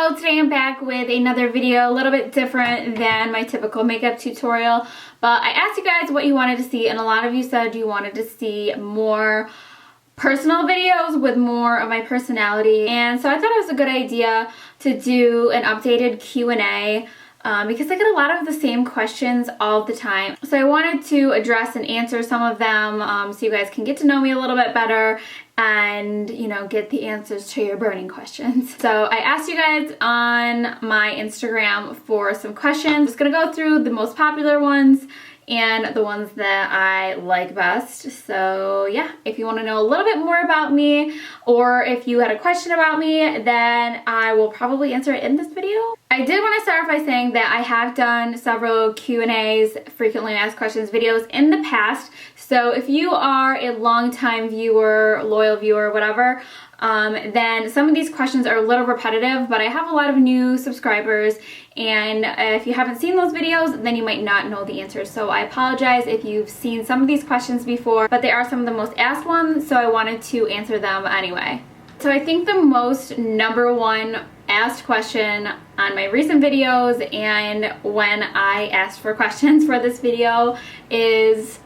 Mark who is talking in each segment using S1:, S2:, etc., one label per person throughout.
S1: So today I'm back with another video, a little bit different than my typical makeup tutorial, but I asked you guys what you wanted to see and a lot of you said you wanted to see more personal videos with more of my personality, and so I thought it was a good idea to do an updated Q&A because I get a lot of the same questions all the time. So I wanted to address and answer some of them so you guys can get to know me a little bit better and, you know, get the answers to your burning questions. So I asked you guys on my Instagram for some questions. I'm just gonna go through the most popular ones and the ones that I like best. So yeah, if you want to know a little bit more about me, or if you had a question about me, then I will probably answer it in this video. I did want to start off by saying that I have done several Q&As, frequently asked questions videos in the past. So if you are a longtime viewer, loyal viewer, whatever, then some of these questions are a little repetitive, but I have a lot of new subscribers, and if you haven't seen those videos, then you might not know the answers. So I apologize if you've seen some of these questions before, but they are some of the most asked ones, so I wanted to answer them anyway. So I think the most number one asked question on my recent videos and when I asked for questions for this video is,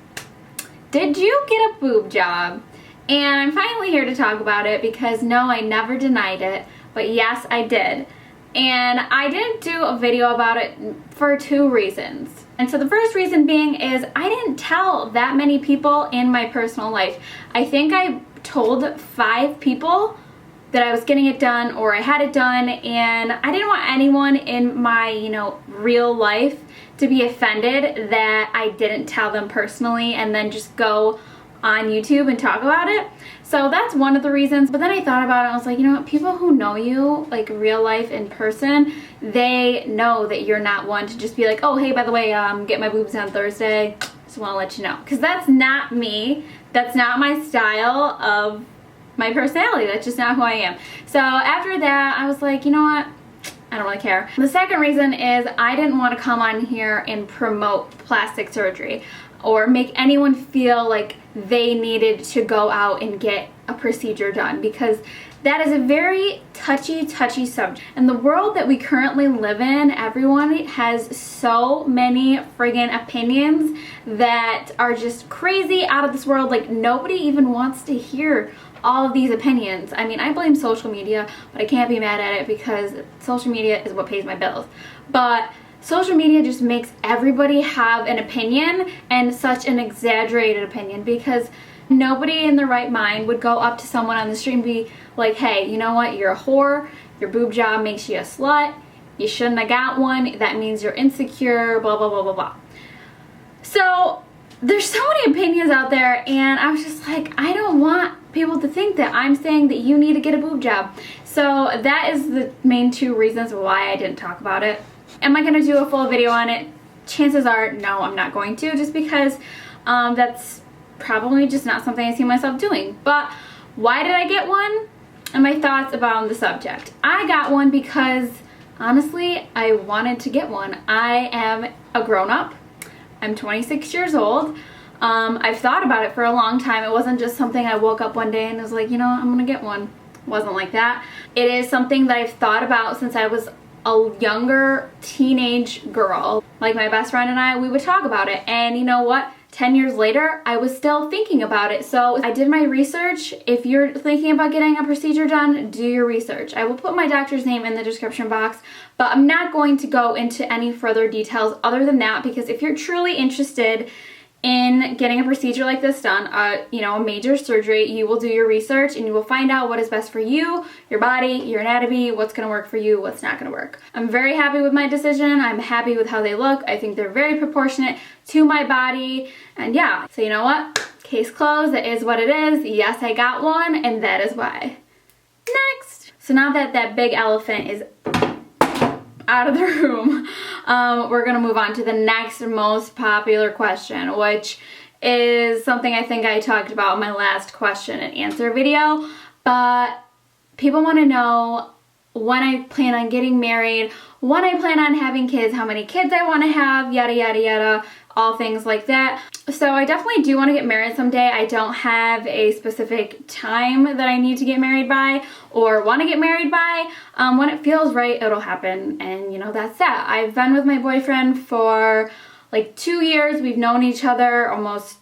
S1: did you get a boob job? And I'm finally here to talk about it because no, I never denied it, but yes, I did. And I didn't do a video about it for two reasons. And so the first reason being is I didn't tell that many people in my personal life. I think I told 5 people that I was getting it done or I had it done, and I didn't want anyone in my, real life to be offended that I didn't tell them personally and then just go on YouTube and talk about it. So that's one of the reasons. But then I thought about it and I was like, you know what, people who know you, like real life in person, they know that you're not one to just be like, oh hey, by the way, get my boobs on Thursday, just want to let you know. Because that's not me. That's not my style of my personality. That's just not who I am. So after that, I was like, you know what, I don't really care. The second reason is I didn't want to come on here and promote plastic surgery or make anyone feel like they needed to go out and get a procedure done, because that is a very touchy subject. In the world that we currently live in, everyone has so many friggin' opinions that are just crazy, out of this world. Like, nobody even wants to hear all of these opinions. I mean, I blame social media, but I can't be mad at it because social media is what pays my bills. But social media just makes everybody have an opinion, and such an exaggerated opinion, because nobody in their right mind would go up to someone on the street and be like, hey, you know what, you're a whore, your boob job makes you a slut, you shouldn't have got one, that means you're insecure, blah blah blah blah blah. So there's so many opinions out there, and I was just like, I don't want people to think that I'm saying that you need to get a boob job. So that is the main 2 reasons why I didn't talk about it. Am I going to do a full video on it? Chances are no, I'm not going to, just because that's probably just not something I see myself doing. But why did I get one? And my thoughts about the subject. I got one because honestly, I wanted to get one. I am a grown-up. I'm 26 years old. I've thought about it for a long time. It wasn't just something I woke up one day and was like, you know, I'm gonna get one. It wasn't like that. It is something that I've thought about since I was a younger teenage girl. Like, my best friend and I, we would talk about it, and you know what? 10 years later, I was still thinking about it. So I did my research. If you're thinking about getting a procedure done, do your research. I will put my doctor's name in the description box, but I'm not going to go into any further details other than that, because if you're truly interested in getting a procedure like this done, a major surgery, you will do your research and you will find out what is best for you, your body, your anatomy, what's going to work for you, what's not going to work. I'm very happy with my decision. I'm happy with how they look. I think they're very proportionate to my body, and yeah, so you know what? Case closed. It is what it is. Yes, I got one, and that is why. Next. So now that that big elephant is out of the room, we're gonna move on to the next most popular question, which is something I think I talked about in my last question and answer video, but people want to know when I plan on getting married, when I plan on having kids, how many kids I want to have, yada yada yada, all things like that. So I definitely do want to get married someday. I don't have a specific time that I need to get married by or want to get married by. When it feels right, it'll happen, and you know, that's that. I've been with my boyfriend for like 2 years. We've known each other almost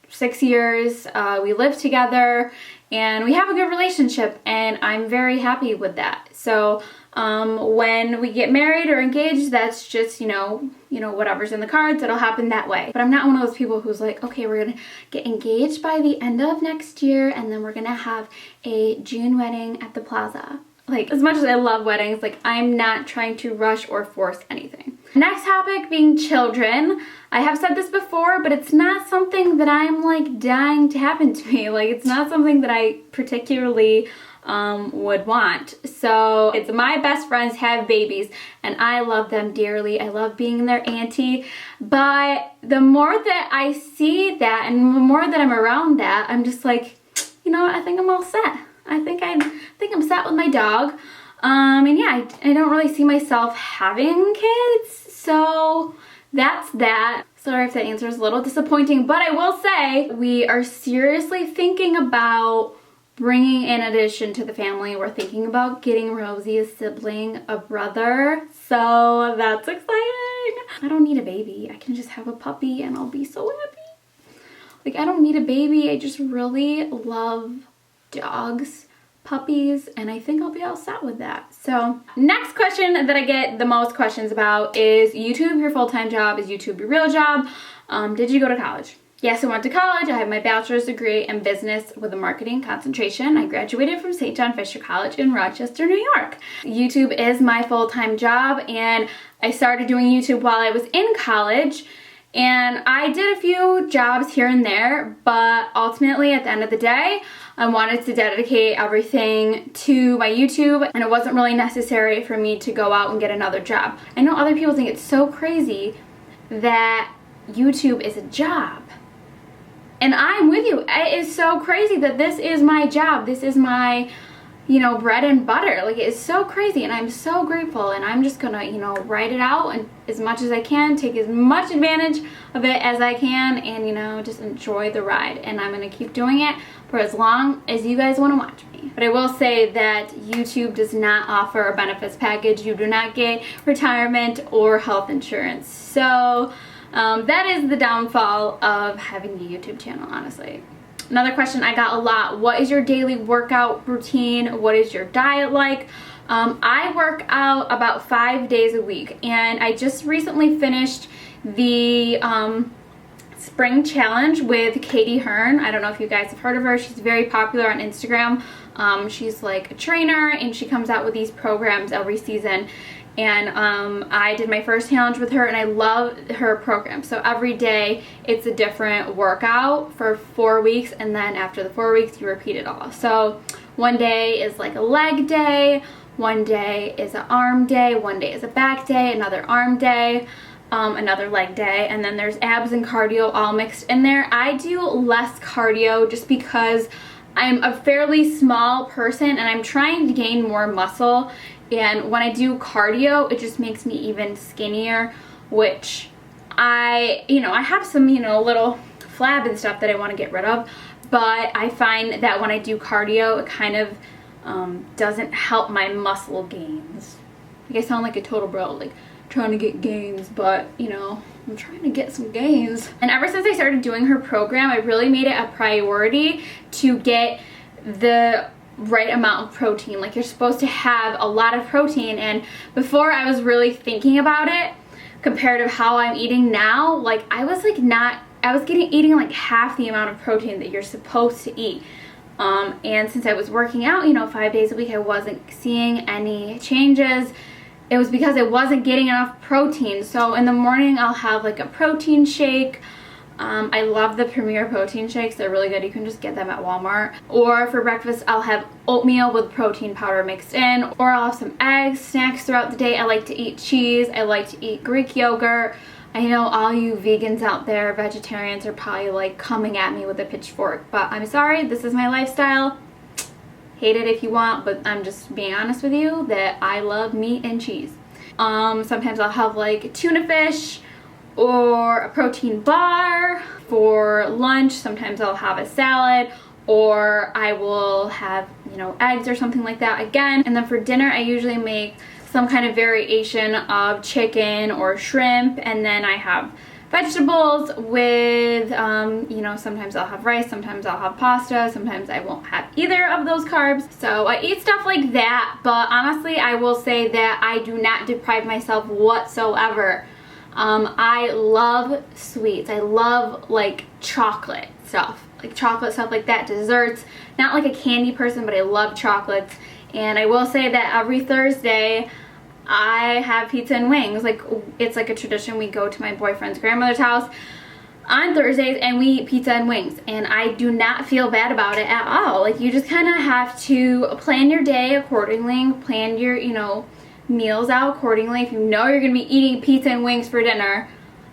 S1: 6 years. We live together and we have a good relationship, and I'm very happy with that. So when we get married or engaged, that's just, you know, whatever's in the cards, it'll happen that way. But I'm not one of those people who's like, okay, we're gonna get engaged by the end of next year and then we're gonna have a June wedding at the plaza. Like, as much as I love weddings, like, I'm not trying to rush or force anything. Next topic being children. I have said this before, but it's not something that I'm like dying to happen to me. Like, it's not something that I particularly would want. So it's my best friends have babies and I love them dearly. I love being their auntie, but the more that I see that and the more that I'm around that, I'm just like, you know what, I think I'm all set. I think I'm set with my dog. And yeah, I don't really see myself having kids, so that's that. Sorry if that answer is a little disappointing, but I will say we are seriously thinking about bringing in addition to the family. We're thinking about getting Rosie a sibling, a brother, so that's exciting. I don't need a baby. I can just have a puppy and I'll be so happy. Like, I don't need a baby. I just really love dogs, puppies, and I think I'll be all set with that. So next question that I get the most questions about is YouTube your full-time job? Is YouTube your real job? Did you go to college? Yes, I went to college. I have my bachelor's degree in business with a marketing concentration. I graduated from St. John Fisher College in Rochester, New York. YouTube is my full-time job, and I started doing YouTube while I was in college, and I did a few jobs here and there, but ultimately at the end of the day, I wanted to dedicate everything to my YouTube, and it wasn't really necessary for me to go out and get another job. I know other people think it's so crazy that YouTube is a job. And I'm with you. It is so crazy that this is my job. This is my, you know, bread and butter. Like, it is so crazy, and I'm so grateful, and I'm just gonna, you know, write it out and as much as I can, take as much advantage of it as I can, and, you know, just enjoy the ride. And I'm gonna keep doing it for as long as you guys want to watch me. But I will say that YouTube does not offer a benefits package. You do not get retirement or health insurance. So that is the downfall of having a YouTube channel, honestly. Another question I got a lot: what is your daily workout routine? What is your diet like? I work out about 5 days a week, and I just recently finished the spring challenge with Katie Hearn. I don't know if you guys have heard of her. She's very popular on Instagram. She's like a trainer, and she comes out with these programs every season. And I did my first challenge with her, and I love her program. So every day it's a different workout for 4 weeks, and then after the 4 weeks you repeat it all. So one day is like a leg day, one day is an arm day, one day is a back day, another arm day, another leg day, and then there's abs and cardio all mixed in there. I do less cardio just because I'm a fairly small person and I'm trying to gain more muscle. And when I do cardio, it just makes me even skinnier, which I have some, little flab and stuff that I want to get rid of. But I find that when I do cardio, it kind of doesn't help my muscle gains. Like, I sound like a total bro, like trying to get gains, but I'm trying to get some gains. And ever since I started doing her program, I really made it a priority to get the right amount of protein. Like, you're supposed to have a lot of protein, and before I was really thinking about it compared to how I'm eating now, like I was eating like half the amount of protein that you're supposed to eat. And since I was working out 5 days a week, I wasn't seeing any changes. It was because I wasn't getting enough protein. So in the morning I'll have like a protein shake. I love the Premier protein shakes. They're really good. You can just get them at Walmart. Or for breakfast, I'll have oatmeal with protein powder mixed in. Or I'll have some eggs, snacks throughout the day. I like to eat cheese. I like to eat Greek yogurt. I know all you vegans out there, vegetarians, are probably like coming at me with a pitchfork. But I'm sorry, this is my lifestyle. Hate it if you want, but I'm just being honest with you that I love meat and cheese. Sometimes I'll have like tuna fish or a protein bar. For lunch, sometimes I'll have a salad, or I will have, you know, eggs or something like that again. And then for dinner, I usually make some kind of variation of chicken or shrimp, and then I have vegetables with, you know, sometimes I'll have rice, sometimes I'll have pasta, sometimes I won't have either of those carbs. So I eat stuff like that, but honestly, I will say that I do not deprive myself whatsoever. I love sweets. I love like chocolate stuff like that, desserts. Not like a candy person, but I love chocolates. And I will say that every Thursday I have pizza and wings. Like, it's like a tradition. We go to my boyfriend's grandmother's house on Thursdays and we eat pizza and wings, and I do not feel bad about it at all. Like, you just kind of have to plan your day accordingly, plan your, you know, meals out accordingly. If you know you're gonna be eating pizza and wings for dinner,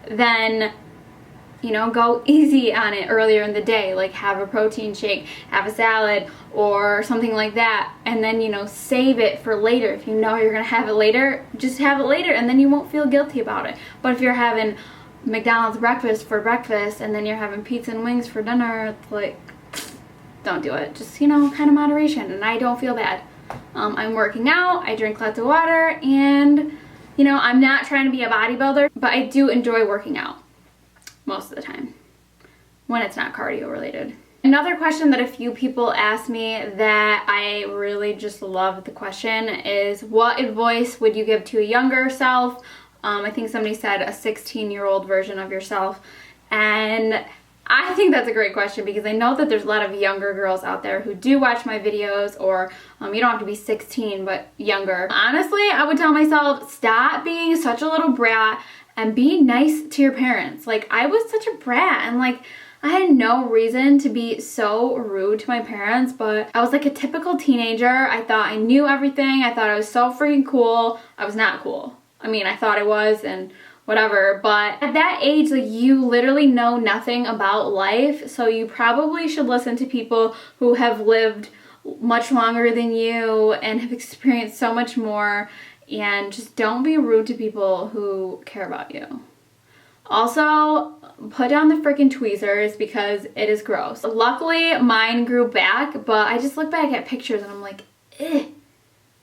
S1: then, you know, go easy on it earlier in the day. Like, have a protein shake, have a salad or something like that, and then, you know, save it for later. If you know you're gonna have it later, just have it later, and then you won't feel guilty about it. But if you're having McDonald's breakfast for breakfast and then you're having pizza and wings for dinner, it's like, don't do it. Just, you know, kind of moderation, and I don't feel bad. I'm working out, I drink lots of water, and, you know, I'm not trying to be a bodybuilder, but I do enjoy working out most of the time when it's not cardio related. Another question that a few people ask me that I really just love the question is, what advice would you give to a younger self? I think somebody said a 16-year-old version of yourself, and I think that's a great question because I know that there's a lot of younger girls out there who do watch my videos, or you don't have to be 16, but younger. Honestly, I would tell myself, stop being such a little brat and be nice to your parents. Like, I was such a brat, and like, I had no reason to be so rude to my parents, but I was like a typical teenager. I thought I knew everything. I thought I was so freaking cool. I was not cool. I mean, I thought I was, and whatever, but at that age, like, you literally know nothing about life, so you probably should listen to people who have lived much longer than you and have experienced so much more, and just don't be rude to people who care about you. Also, put down the freaking tweezers because it is gross. Luckily, mine grew back, but I just look back at pictures and I'm like, eh.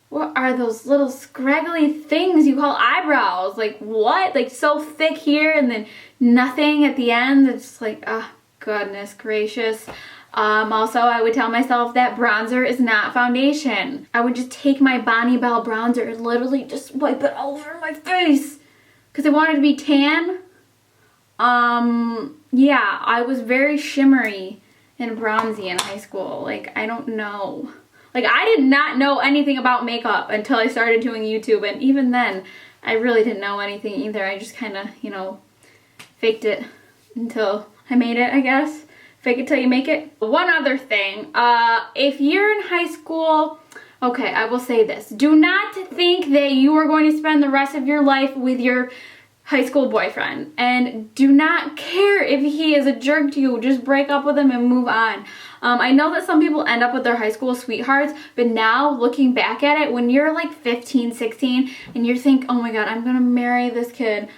S1: What are those little scraggly things you call eyebrows? Like, what? Like, so thick here and then nothing at the end. It's just like, oh, goodness gracious. Also, I would tell myself that bronzer is not foundation. I would just take my Bonnie Bell bronzer and literally just wipe it all over my face because I wanted to be tan. Yeah, I was very shimmery and bronzy in high school. Like, I don't know. Like, I did not know anything about makeup until I started doing YouTube, and even then, I really didn't know anything either. I just kind of, you know, faked it until I made it, I guess. Fake it till you make it. One other thing, if you're in high school, okay, I will say this. Do not think that you are going to spend the rest of your life with your high school boyfriend, and do not care if he is a jerk to you. Just break up with him and move on. I know that some people end up with their high school sweethearts, but now looking back at it, when you're like 15, 16, and you think, oh my god, I'm gonna marry this kid.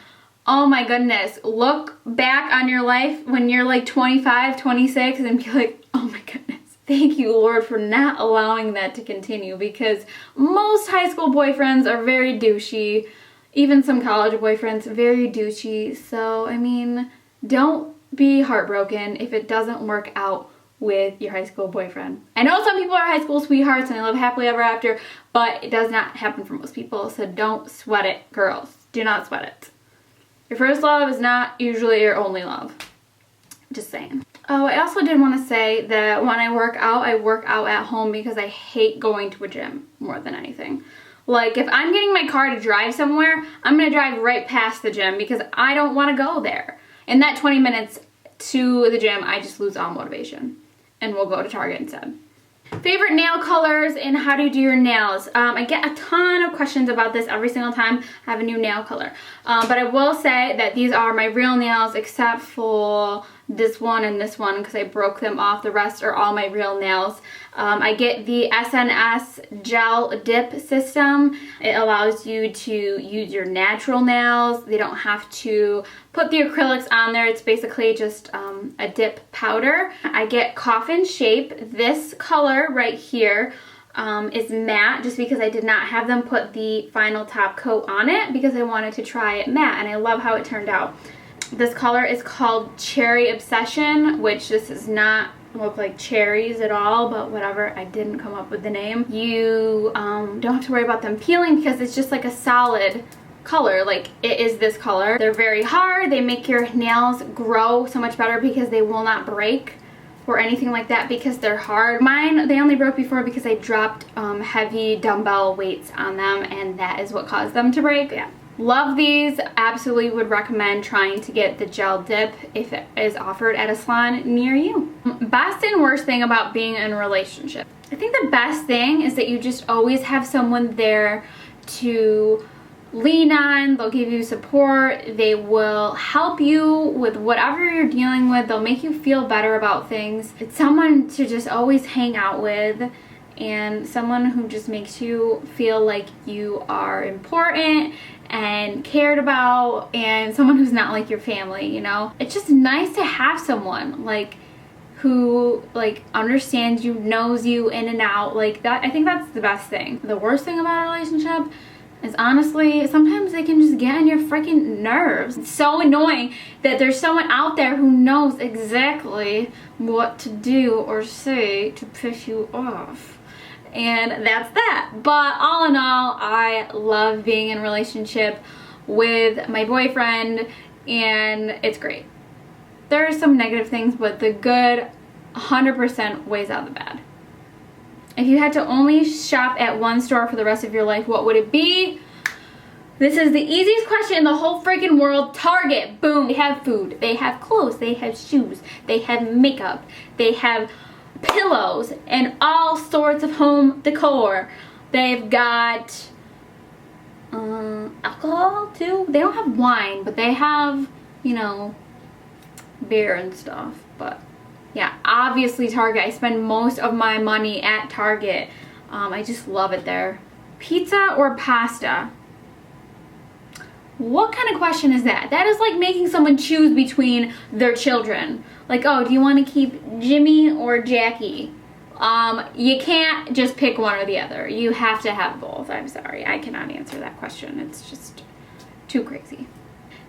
S1: Oh my goodness, look back on your life when you're like 25, 26, and be like, oh my goodness, thank you, Lord, for not allowing that to continue, because most high school boyfriends are very douchey. Even some college boyfriends, very douchey. So, I mean, don't be heartbroken if it doesn't work out with your high school boyfriend. I know some people are high school sweethearts and they live happily ever after, but it does not happen for most people, so don't sweat it, girls. Do not sweat it. Your first love is not usually your only love. Just saying. Oh, I also did want to say that when I work out at home because I hate going to a gym more than anything. Like, if I'm getting my car to drive somewhere, I'm going to drive right past the gym because I don't want to go there. In that 20 minutes to the gym, I just lose all motivation. And we'll go to Target instead. Favorite nail colors and how do you do your nails? I get a ton of questions about this every single time I have a new nail color. But I will say that these are my real nails except for this one and this one because I broke them off. The rest are all my real nails. I get the SNS gel dip system. It allows you to use your natural nails. They don't have to put the acrylics on there. It's basically just a dip powder. I get Coffin Shape. This color right here is matte, just because I did not have them put the final top coat on it because I wanted to try it matte, and I love how it turned out. This color is called Cherry Obsession, which this does not look like cherries at all, but whatever, I didn't come up with the name. You don't have to worry about them peeling because it's just like a solid color. Like, it is this color. They're very hard. They make your nails grow so much better because they will not break or anything like that because they're hard. Mine, they only broke before because I dropped heavy dumbbell weights on them, and that is what caused them to break. Yeah. Love these. Absolutely would recommend trying to get the gel dip if it is offered at a salon near you. Best and worst thing about being in a relationship. I think the best thing is that you just always have someone there to lean on. They'll give you support. They will help you with whatever you're dealing with. They'll make you feel better about things. It's someone to just always hang out with, and someone who just makes you feel like you are important and cared about, and someone who's not like your family, you know? It's just nice to have someone like who like understands you, knows you in and out, like that. I think that's the best thing. The worst thing about a relationship is honestly sometimes they can just get on your freaking nerves. It's so annoying that there's someone out there who knows exactly what to do or say to piss you off. And that's that. But all in all, I love being in a relationship with my boyfriend, and it's great. There are some negative things, but the good 100% weighs out the bad. If you had to only shop at one store for the rest of your life, what would it be? This is the easiest question in the whole freaking world. Target. Boom. They have food. They have clothes. They have shoes. They have makeup. They have pillows and all sorts of home decor. They've got alcohol too. They don't have wine, but they have, you know, beer and stuff. But yeah, obviously Target. I spend most of my money at Target. I just love it there. Pizza or pasta? What kind of question is that? That is like making someone choose between their children. Like, oh, do you want to keep Jimmy or Jackie? You can't just pick one or the other. You have to have both. I'm sorry, I cannot answer that question. It's just too crazy.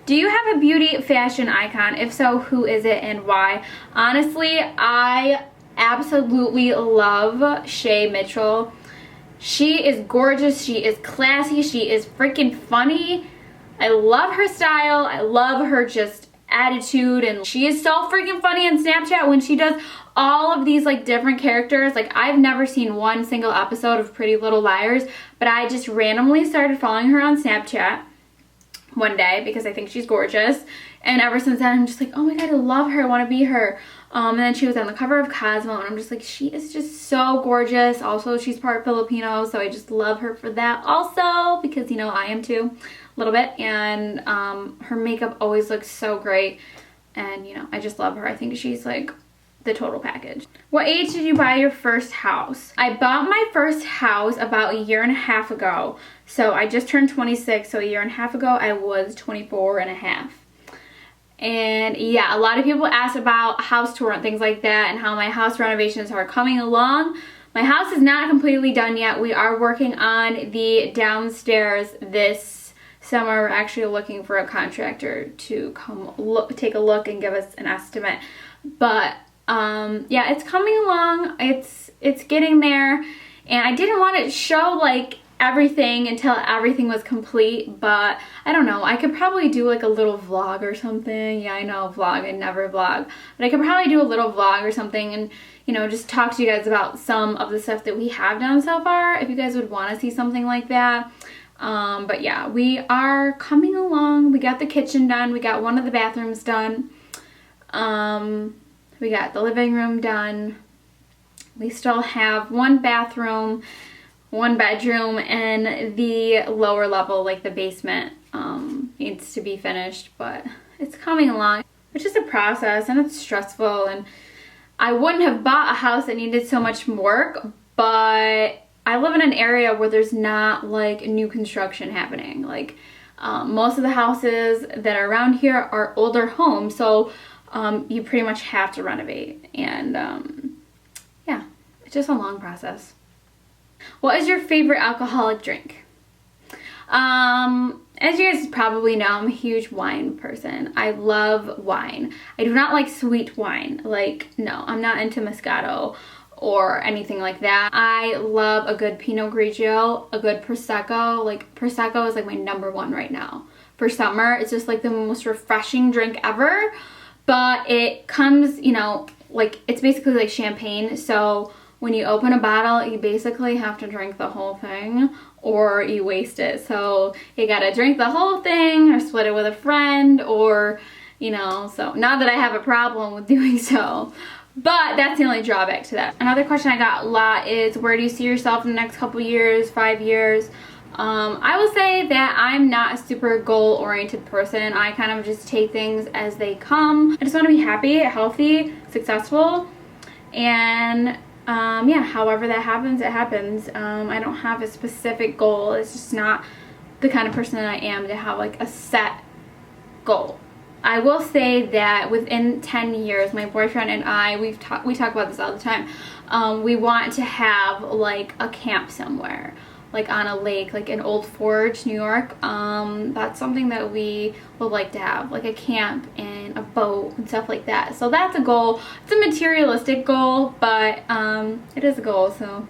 S1: Do you have a beauty fashion icon? If so, who is it and why? Honestly, I absolutely love Shay Mitchell. She is gorgeous. She is classy. She is freaking funny. I love her style. I love her just attitude, and she is so freaking funny on Snapchat when she does all of these like different characters. Like, I've never seen one single episode of Pretty Little Liars, but I just randomly started following her on Snapchat one day because I think she's gorgeous, and ever since then I'm just like, oh my god, I love her, I want to be her. And then she was on the cover of Cosmo, and I'm just like, she is just so gorgeous. Also, she's part Filipino, so I just love her for that also, because, you know, I am too, a little bit. And her makeup always looks so great, and, you know, I just love her. I think she's like the total package. What age did you buy your first house? I bought my first house about 1.5 years ago. So I just turned 26, so 1.5 years ago I was 24.5. And yeah, a lot of people ask about house tour and things like that, and how my house renovations are coming along. My house is not completely done yet. We are working on the downstairs this summer. We're actually looking for a contractor to come take a look and give us an estimate. But yeah, it's coming along. It's getting there, and I didn't want to show like everything until everything was complete, but I don't know, I could probably do like a little vlog or something. Yeah, I know, vlog, I never vlog, but I could probably do a little vlog or something, and, you know, just talk to you guys about some of the stuff that we have done so far, if you guys would want to see something like that. But yeah, we are coming along. We got the kitchen done, we got one of the bathrooms done, we got the living room done. We still have one bathroom, one bedroom, and the lower level, like the basement, needs to be finished, but it's coming along. it's just a process and it's stressful, and I wouldn't have bought a house that needed so much work, but I live in an area where there's not like new construction happening. Like most of the houses that are around here are older homes, so you pretty much have to renovate, and yeah, it's just a long process. What is your favorite alcoholic drink? As you guys probably know, I'm a huge wine person. I love wine. I do not like sweet wine. Like, no, I'm not into Moscato or anything like that. I love a good Pinot Grigio, a good Prosecco. Like, Prosecco is like my #1 right now. For summer, it's just like the most refreshing drink ever. But it comes, you know, like, it's basically like champagne. So when you open a bottle, you basically have to drink the whole thing or you waste it. So you gotta drink the whole thing or split it with a friend, or, you know, so not that I have a problem with doing so, but that's the only drawback to that. Another question I got a lot is, where do you see yourself in the next couple years, 5 years? I will say that I'm not a super goal-oriented person. I kind of just take things as they come. I just want to be happy, healthy, successful, and yeah, however that happens, it happens. I don't have a specific goal. It's just not the kind of person that I am to have like a set goal. I will say that within 10 years, my boyfriend and I, we talk about this all the time. We want to have like a camp somewhere, like on a lake, like in Old Forge, New York. That's something that we would like to have, like a camp and a boat and stuff like that. So that's a goal. It's a materialistic goal, but it is a goal, so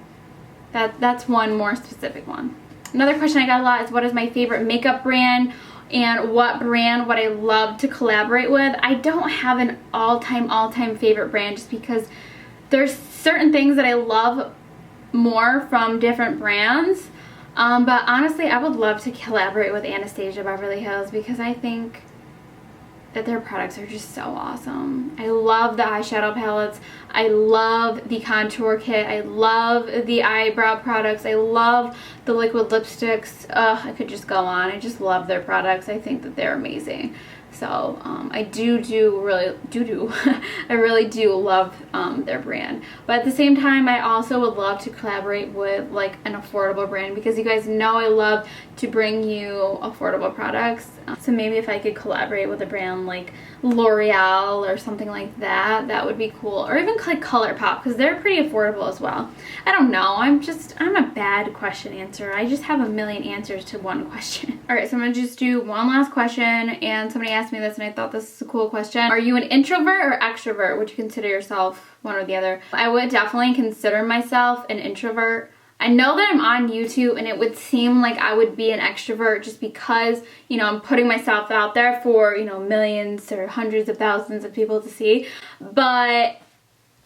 S1: that's one more specific one. Another question I got a lot is, what is my favorite makeup brand and what brand would I love to collaborate with? I don't have an all-time favorite brand, just because there's certain things that I love more from different brands. But honestly, I would love to collaborate with Anastasia Beverly Hills, because I think that their products are just so awesome. I love the eyeshadow palettes. I love the contour kit. I love the eyebrow products. I love the liquid lipsticks. I could just go on. I just love their products. I think that they're amazing. So I I really do love their brand. But at the same time, I also would love to collaborate with like an affordable brand, because you guys know I love to bring you affordable products. So maybe if I could collaborate with a brand like L'Oreal or something like that, that would be cool. Or even like ColourPop, because they're pretty affordable as well. I don't know. I'm a bad question answerer. I just have a million answers to one question. Alright, so I'm going to just do one last question, and somebody asked me this and I thought this is a cool question. Are you an introvert or extrovert? Would you consider yourself one or the other? I would definitely consider myself an introvert. I know that I'm on YouTube and it would seem like I would be an extrovert just because, you know, I'm putting myself out there for, you know, millions or hundreds of thousands of people to see. But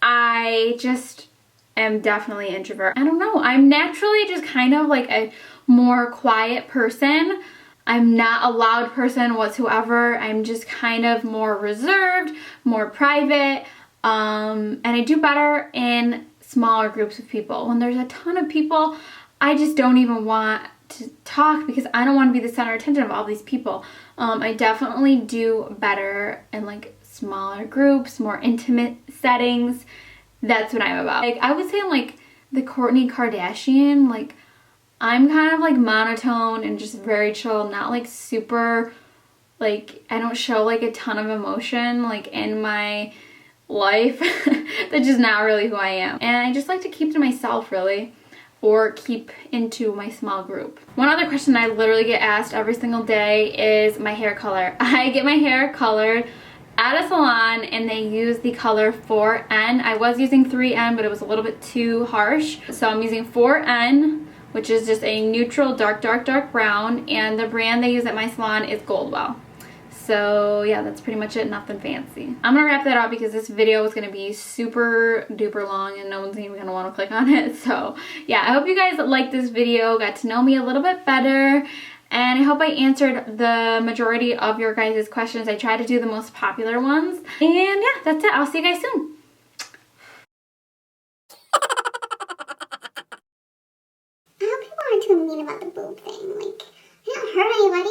S1: I just am definitely an introvert. I don't know. I'm naturally just kind of like a more quiet person. I'm not a loud person whatsoever. I'm just kind of more reserved, more private, and I do better in smaller groups of people. When there's a ton of people, I just don't even want to talk, because I don't want to be the center of attention of all these people. I definitely do better in like smaller groups, more intimate settings. That's what I'm about. Like, I would say I'm like the Kourtney Kardashian. Like, I'm kind of like monotone and just very chill, not like super, like, I don't show like a ton of emotion like in my life. That's just not really who I am. And I just like to keep to myself, really, or keep into my small group. One other question I literally get asked every single day is my hair color. I get my hair colored at a salon and they use the color 4N. I was using 3N, but it was a little bit too harsh. So I'm using 4N, which is just a neutral dark brown, and the brand they use at my salon is Goldwell. So yeah, that's pretty much it. Nothing fancy. I'm gonna wrap that up because this video is gonna be super duper long and no one's even gonna want to click on it. So yeah, I hope you guys liked this video, got to know me a little bit better, and I hope I answered the majority of your guys' questions. I tried to do the most popular ones. And yeah, that's it. I'll see you guys soon.
S2: I hope people aren't too mean about the boob thing. Like, I don't hurt anybody.